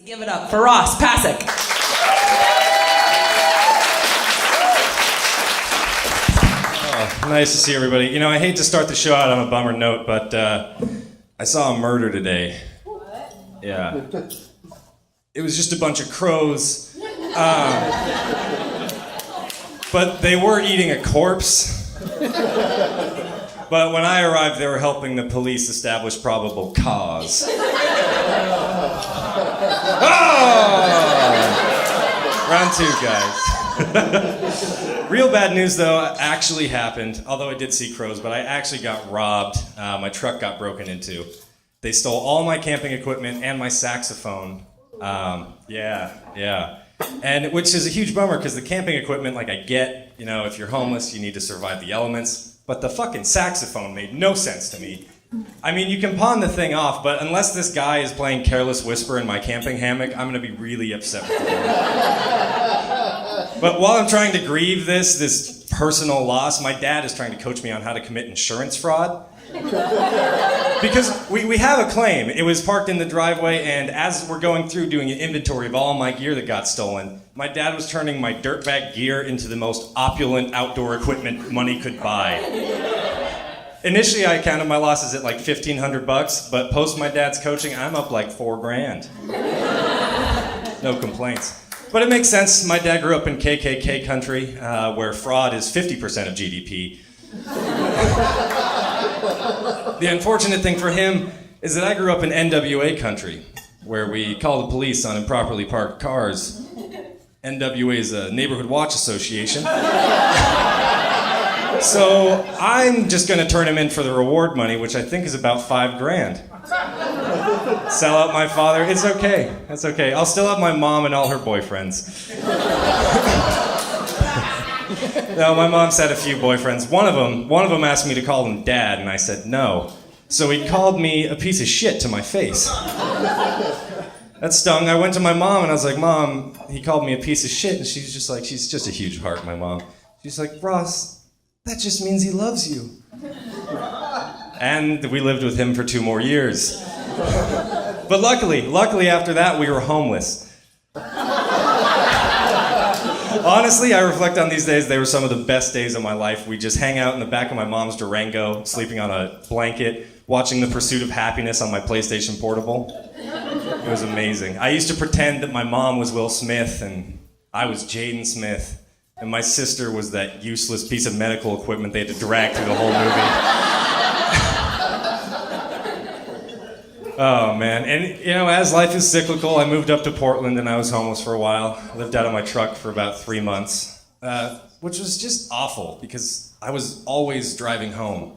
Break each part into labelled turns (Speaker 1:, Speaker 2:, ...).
Speaker 1: Give it up for Ross Passeck.
Speaker 2: Oh, nice to see everybody. You know, I hate to start the show out on a bummer note, but I saw a murder today. What? Yeah. It was just a bunch of crows. But they were eating a corpse. But when I arrived, they were helping the police establish probable cause. Oh! Round two, guys. Real bad news, though, actually happened. Although I did see crows, but I actually got robbed. My truck got broken into. They stole all my camping equipment and my saxophone. Yeah. And which is a huge bummer, because the camping equipment, like, I get, you know, if you're homeless, you need to survive the elements. But the fucking saxophone made no sense to me. I mean, you can pawn the thing off, but unless this guy is playing Careless Whisper in my camping hammock, I'm gonna be really upset with him. But while I'm trying to grieve this personal loss, my dad is trying to coach me on how to commit insurance fraud. Because we have a claim. It was parked in the driveway, and as we're going through doing an inventory of all my gear that got stolen, my dad was turning my dirtbag gear into the most opulent outdoor equipment money could buy. Initially, I counted my losses at like $1,500, but post my dad's coaching, I'm up like $4,000. No complaints. But it makes sense. My dad grew up in KKK country, where fraud is 50% of GDP. The unfortunate thing for him is that I grew up in NWA country, where we call the police on improperly parked cars. NWA is a neighborhood watch association. So I'm just gonna turn him in for the reward money, which I think is about $5,000. Sell out my father, it's okay. I'll still have my mom and all her boyfriends. No, my mom's had a few boyfriends. One of them asked me to call him dad, and I said no. So he called me a piece of shit to my face. That stung. I went to my mom and I was like, Mom, he called me a piece of shit. And she's just like, she's just a huge heart, my mom. She's like, Ross, that just means he loves you. And we lived with him for 2 more years. But luckily after that, we were homeless. Honestly, I reflect on these days, they were some of the best days of my life. We just hang out in the back of my mom's Durango, sleeping on a blanket, watching The Pursuit of Happiness on my PlayStation Portable. It was amazing. I used to pretend that my mom was Will Smith and I was Jaden Smith, and my sister was that useless piece of medical equipment they had to drag through the whole movie. Oh, man. And, you know, as life is cyclical, I moved up to Portland and I was homeless for a while. I lived out of my truck for about 3 months, which was just awful because I was always driving home.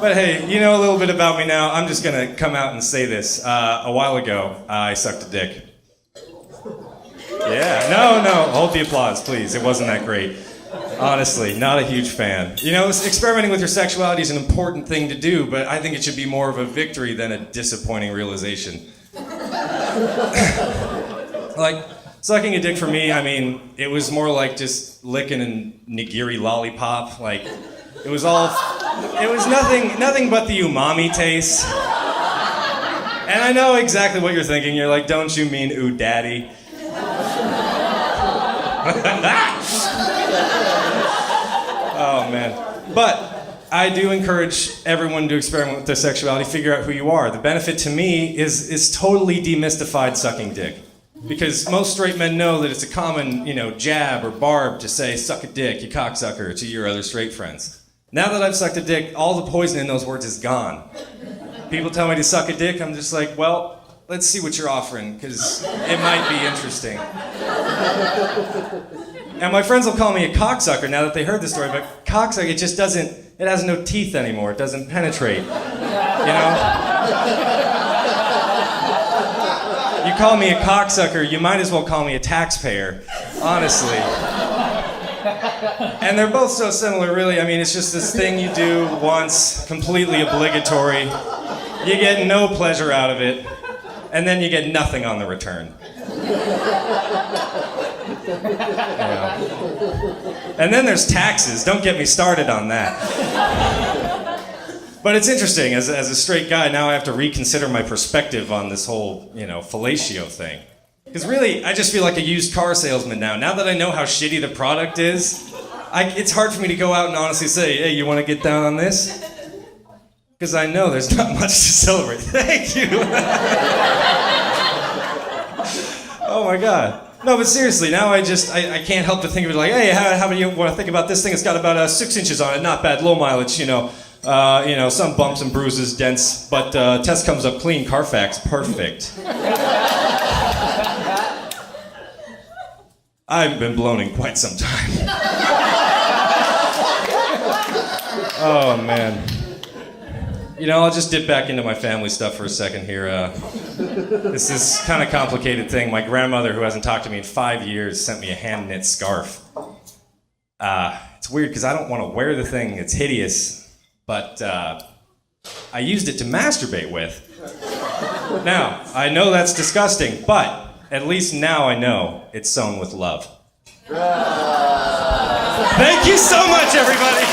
Speaker 2: But hey, you know a little bit about me now. I'm just going to come out and say this. A while ago, I sucked a dick. Yeah, no, hold the applause, please. It wasn't that great. Honestly, not a huge fan. You know, experimenting with your sexuality is an important thing to do, but I think it should be more of a victory than a disappointing realization. Like, sucking a dick for me, I mean, it was more like just licking a nigiri lollipop. Like, it was nothing but the umami taste. And I know exactly what you're thinking. You're like, don't you mean ooh daddy? Oh, man. But I do encourage everyone to experiment with their sexuality, figure out who you are. The benefit to me is totally demystified sucking dick. Because most straight men know that it's a common, jab or barb to say, suck a dick, you cocksucker, to your other straight friends. Now that I've sucked a dick, all the poison in those words is gone. People tell me to suck a dick, I'm just like, well, let's see what you're offering, because it might be interesting. And my friends will call me a cocksucker now that they heard the story, but cocksucker, it has no teeth anymore. It doesn't penetrate, You call me a cocksucker, you might as well call me a taxpayer, honestly. And they're both so similar, really. I mean, it's just this thing you do once, completely obligatory. You get no pleasure out of it, and then you get nothing on the return. Yeah. And then there's taxes. Don't get me started on that. But it's interesting, as a straight guy, now I have to reconsider my perspective on this whole, fellatio thing. Because really, I just feel like a used car salesman now. Now that I know how shitty the product is, it's hard for me to go out and honestly say, hey, you want to get down on this? Because I know there's not much to celebrate. Thank you. Oh my God. No, but seriously, now I can't help but think of it like, hey, how do you want to think about this thing? It's got about 6 inches on it, not bad, low mileage, some bumps and bruises, dents, but test comes up clean, Carfax, perfect. I've been blown in quite some time. Oh, man. I'll just dip back into my family stuff for a second here. This is kind of complicated thing. My grandmother, who hasn't talked to me in 5 years, sent me a hand-knit scarf. It's weird because I don't want to wear the thing. It's hideous. But I used it to masturbate with. Now, I know that's disgusting, but at least now I know it's sewn with love. Thank you so much, everybody.